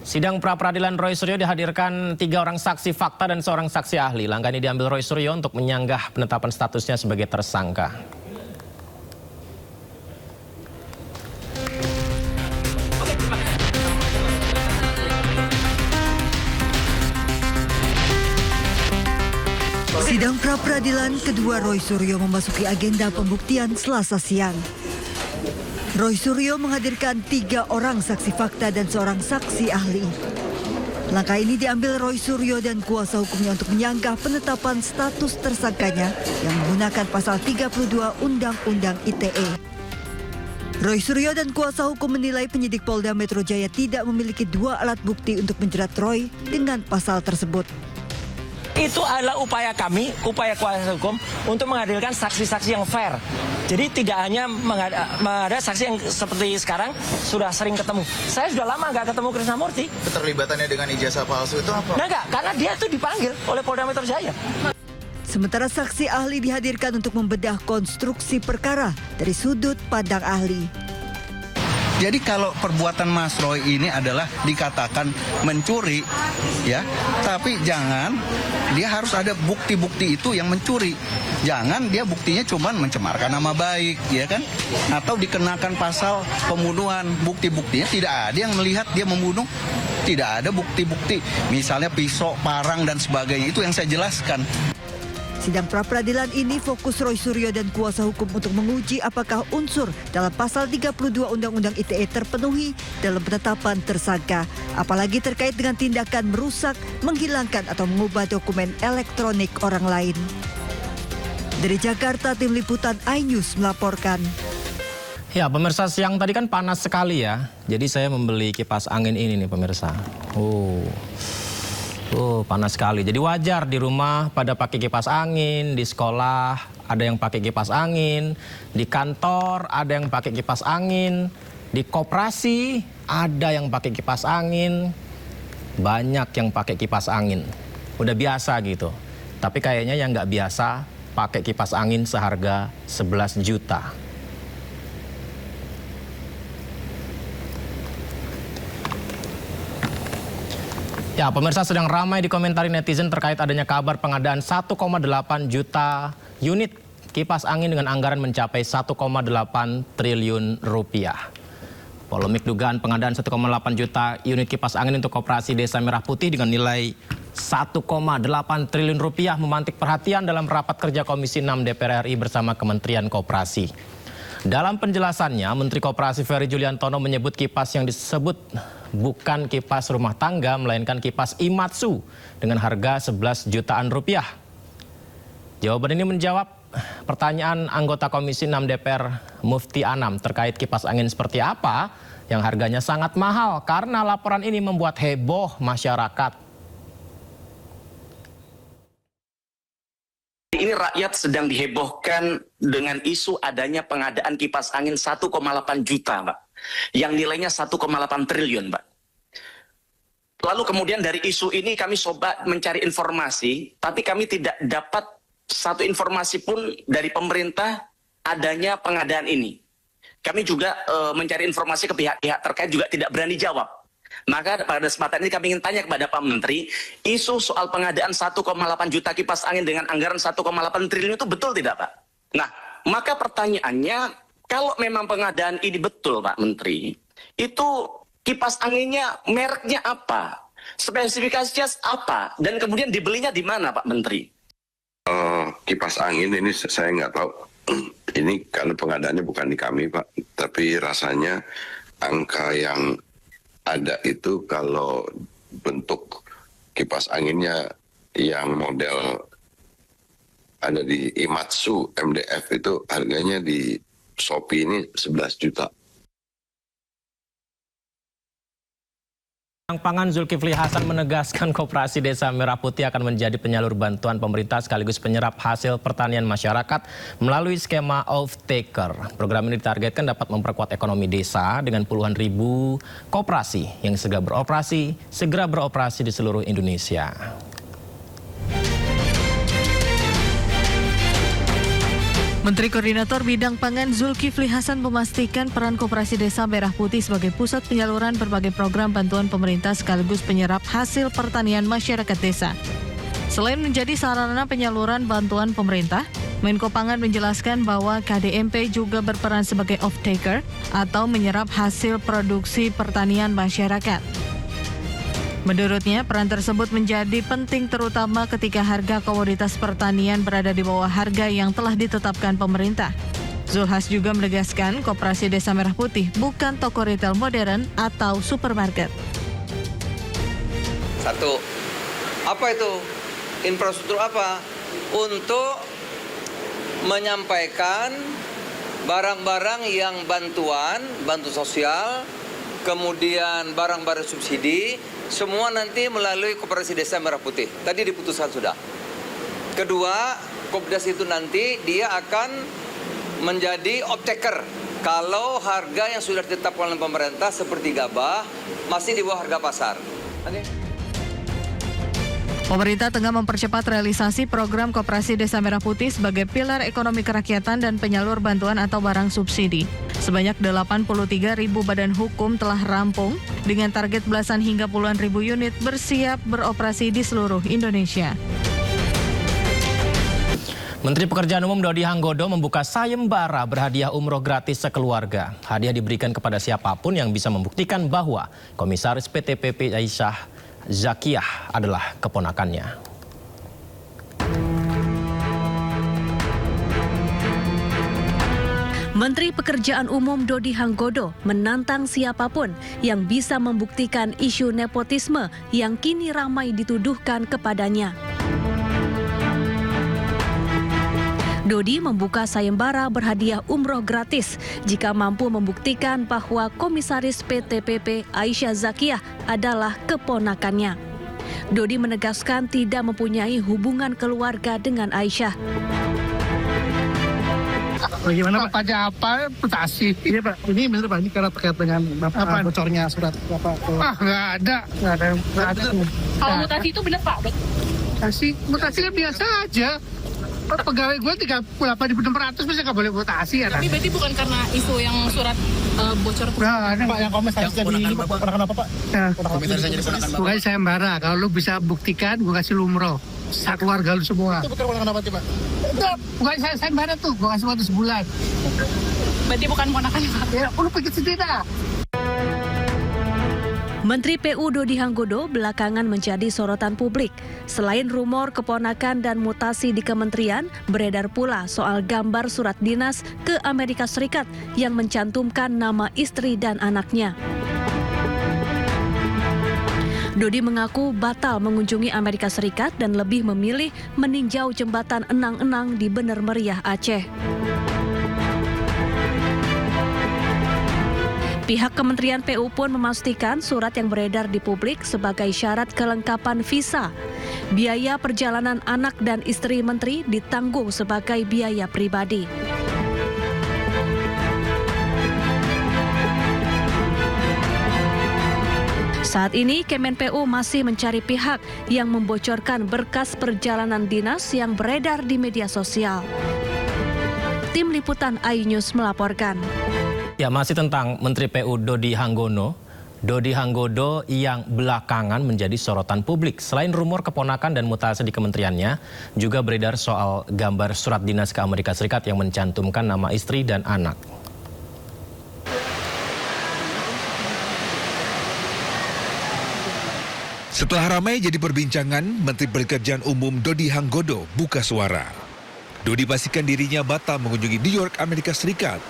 Sidang pra-peradilan Roy Suryo dihadirkan 3 orang saksi fakta dan seorang saksi ahli. Langkah ini diambil Roy Suryo untuk menyanggah penetapan statusnya sebagai tersangka. Sidang pra-peradilan kedua Roy Suryo memasuki agenda pembuktian Selasa siang. Roy Suryo menghadirkan 3 orang saksi fakta dan seorang saksi ahli. Langkah ini diambil Roy Suryo dan kuasa hukumnya untuk menyanggah penetapan status tersangkanya yang menggunakan pasal 32 Undang-Undang ITE. Roy Suryo dan kuasa hukum menilai penyidik Polda Metro Jaya tidak memiliki 2 alat bukti untuk menjerat Roy dengan pasal tersebut. Itu adalah upaya kami, upaya kuasa hukum untuk menghadirkan saksi-saksi yang fair. Jadi tidak hanya ada saksi yang seperti sekarang sudah sering ketemu. Saya sudah lama nggak ketemu Krisnamurti. Keterlibatannya dengan ijazah palsu itu apa? Nah enggak, karena dia itu dipanggil oleh Polda Metro Jaya. Sementara saksi ahli dihadirkan untuk membedah konstruksi perkara dari sudut pandang ahli. Jadi kalau perbuatan Mas Roy ini adalah dikatakan mencuri, ya, tapi jangan dia harus ada bukti-bukti itu yang mencuri. Jangan dia buktinya cuma mencemarkan nama baik, ya kan? Atau dikenakan pasal pembunuhan, bukti-buktinya tidak ada yang melihat dia membunuh. Tidak ada bukti-bukti, misalnya pisau, parang dan sebagainya, itu yang saya jelaskan. Sidang pra-peradilan ini fokus Roy Suryo dan kuasa hukum untuk menguji apakah unsur dalam pasal 32 Undang-Undang ITE terpenuhi dalam penetapan tersangka, apalagi terkait dengan tindakan merusak, menghilangkan atau mengubah dokumen elektronik orang lain. Dari Jakarta, Tim Liputan iNews melaporkan. Ya, pemirsa, siang tadi kan panas sekali ya. Jadi saya membeli kipas angin ini nih pemirsa. Panas sekali. Jadi wajar di rumah pada pakai kipas angin, di sekolah ada yang pakai kipas angin, di kantor ada yang pakai kipas angin, di koperasi ada yang pakai kipas angin, banyak yang pakai kipas angin. Udah biasa gitu. Tapi kayaknya yang nggak biasa pakai kipas angin seharga 11 juta. Ya, pemirsa, sedang ramai dikomentari netizen terkait adanya kabar pengadaan 1,8 juta unit kipas angin dengan anggaran mencapai 1,8 triliun rupiah. Polemik dugaan pengadaan 1,8 juta unit kipas angin untuk Koperasi Desa Merah Putih dengan nilai 1,8 triliun rupiah memantik perhatian dalam rapat kerja Komisi 6 DPR RI bersama Kementerian Koperasi. Dalam penjelasannya, Menteri Koperasi Ferry Juliantono menyebut kipas yang disebut bukan kipas rumah tangga, melainkan kipas Imatsu dengan harga 11 jutaan rupiah. Jawaban ini menjawab pertanyaan anggota Komisi 6 DPR Mufti Anam terkait kipas angin seperti apa yang harganya sangat mahal karena laporan ini membuat heboh masyarakat. Ini rakyat sedang dihebohkan dengan isu adanya pengadaan kipas angin 1,8 juta, Mbak. Yang nilainya 1,8 triliun, Mbak. Lalu kemudian dari isu ini kami coba mencari informasi, tapi kami tidak dapat satu informasi pun dari pemerintah adanya pengadaan ini. Kami juga mencari informasi ke pihak-pihak terkait juga tidak berani jawab. Maka pada kesempatan ini kami ingin tanya kepada Pak Menteri, isu soal pengadaan 1,8 juta kipas angin dengan anggaran 1,8 triliun itu betul tidak, Pak? Nah, maka pertanyaannya, kalau memang pengadaan ini betul, Pak Menteri, itu kipas anginnya mereknya apa? Spesifikasinya apa? Dan kemudian dibelinya di mana, Pak Menteri? Kipas angin ini saya nggak tahu. Ini karena pengadaannya bukan di kami, Pak. Tapi rasanya angka yang ada itu kalau bentuk kipas anginnya yang model ada di Imatsu MDF itu harganya di Shopee ini 11 juta. Pangan Zulkifli Hasan menegaskan Koperasi Desa Merah Putih akan menjadi penyalur bantuan pemerintah sekaligus penyerap hasil pertanian masyarakat melalui skema off-taker. Program ini ditargetkan dapat memperkuat ekonomi desa dengan puluhan ribu koperasi yang segera beroperasi di seluruh Indonesia. Menteri Koordinator Bidang Pangan Zulkifli Hasan memastikan peran Koperasi Desa Merah Putih sebagai pusat penyaluran berbagai program bantuan pemerintah sekaligus penyerap hasil pertanian masyarakat desa. Selain menjadi sarana penyaluran bantuan pemerintah, Menko Pangan menjelaskan bahwa KDMP juga berperan sebagai off-taker atau menyerap hasil produksi pertanian masyarakat. Menurutnya, peran tersebut menjadi penting terutama ketika harga komoditas pertanian berada di bawah harga yang telah ditetapkan pemerintah. Zulhas juga menegaskan Koperasi Desa Merah Putih bukan toko retail modern atau supermarket. Satu, apa itu? Infrastruktur apa? Untuk menyampaikan barang-barang yang bantu sosial, kemudian barang-barang subsidi, semua nanti melalui Koperasi Desa Merah Putih. Tadi diputuskan sudah. Kedua, Koperasi itu nanti dia akan menjadi off-taker. Kalau harga yang sudah ditetapkan oleh pemerintah seperti gabah masih di bawah harga pasar. Pemerintah tengah mempercepat realisasi program Koperasi Desa Merah Putih sebagai pilar ekonomi kerakyatan dan penyalur bantuan atau barang subsidi. Sebanyak 83.000 badan hukum telah rampung dengan target belasan hingga puluhan ribu unit bersiap beroperasi di seluruh Indonesia. Menteri Pekerjaan Umum Dodi Hanggodo membuka sayembara berhadiah umroh gratis sekeluarga. Hadiah diberikan kepada siapapun yang bisa membuktikan bahwa Komisaris PT PP Aisyah Zakiyah adalah keponakannya. Menteri Pekerjaan Umum Dodi Hanggodo menantang siapapun yang bisa membuktikan isu nepotisme yang kini ramai dituduhkan kepadanya. Dodi membuka sayembara berhadiah umroh gratis jika mampu membuktikan bahwa Komisaris PT PP Aisyah Zakiyah adalah keponakannya. Dodi menegaskan tidak mempunyai hubungan keluarga dengan Aisyah. Bagaimana Pak? Pada apa mutasi? Iya Pak, ini benar Pak, ini karena terkait dengan apa bocornya surat Bapak. Nggak ada. Kalau mutasi itu benar Pak? Mutasi kan biasa aja. Pegawai gue 38.600 bisa nggak boleh mutasi ya. Tapi berarti bukan karena isu yang surat bocor? Nggak ada Pak, yang komisaris jadi ponakan apa Pak? Komisaris jadi ponakan Bapak. Bukan sayembara, kalau lu bisa buktikan gue kasih lu umroh. Satu keluarga lu semua. Itu bukan ponakan apa Pak? Bukan sayembara tuh, gue kasih waktu sebulan. Berarti bukan ponakan Pak? Ya, lu pikir sendiri dah. Menteri PU Dodi Hanggodo belakangan menjadi sorotan publik. Selain rumor keponakan dan mutasi di kementerian, beredar pula soal gambar surat dinas ke Amerika Serikat yang mencantumkan nama istri dan anaknya. Dodi mengaku batal mengunjungi Amerika Serikat dan lebih memilih meninjau jembatan Enang-Enang di Bener Meriah, Aceh. Pihak Kementerian PU pun memastikan surat yang beredar di publik sebagai syarat kelengkapan visa. Biaya perjalanan anak dan istri menteri ditanggung sebagai biaya pribadi. Saat ini Kemenpu masih mencari pihak yang membocorkan berkas perjalanan dinas yang beredar di media sosial. Tim Liputan iNews melaporkan. Ya, masih tentang Menteri PU Dodi Hanggodo yang belakangan menjadi sorotan publik. Selain rumor keponakan dan mutasi di kementeriannya, juga beredar soal gambar surat dinas ke Amerika Serikat yang mencantumkan nama istri dan anak. Setelah ramai jadi perbincangan, Menteri Pekerjaan Umum Dodi Hanggodo buka suara. Dodi pastikan dirinya batal mengunjungi New York, Amerika Serikat.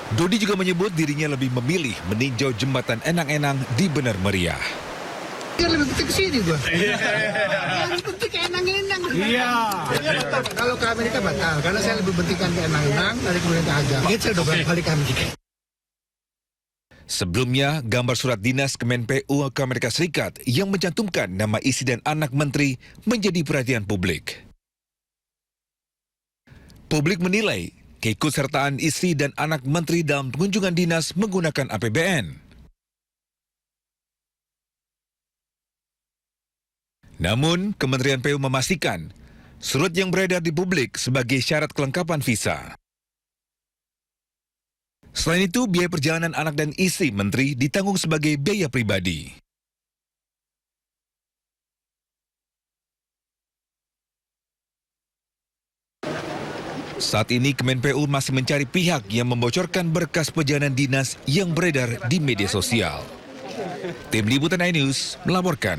Dodi juga menyebut dirinya lebih memilih meninjau jembatan Enang-Enang di Bener Meriah. Ya lebih penting ke sini gua. Lebih penting ke Enang-Enang. Iya. Kalau ke Amerika batal, karena saya lebih pentingkan ke Enang-Enang dari kemudian ke Agam. Itu saya udah balik ke Amerika. Sebelumnya, gambar surat dinas Kemenpu ke Amerika Serikat yang mencantumkan nama istri dan anak menteri menjadi perhatian publik. Publik menilai keikutsertaan istri dan anak menteri dalam kunjungan dinas menggunakan APBN. Namun, Kementerian PU memastikan surat yang beredar di publik sebagai syarat kelengkapan visa. Selain itu, biaya perjalanan anak dan istri menteri ditanggung sebagai biaya pribadi. Saat ini Kemenpu masih mencari pihak yang membocorkan berkas perjalanan dinas yang beredar di media sosial. Tim Liputan iNews melaporkan.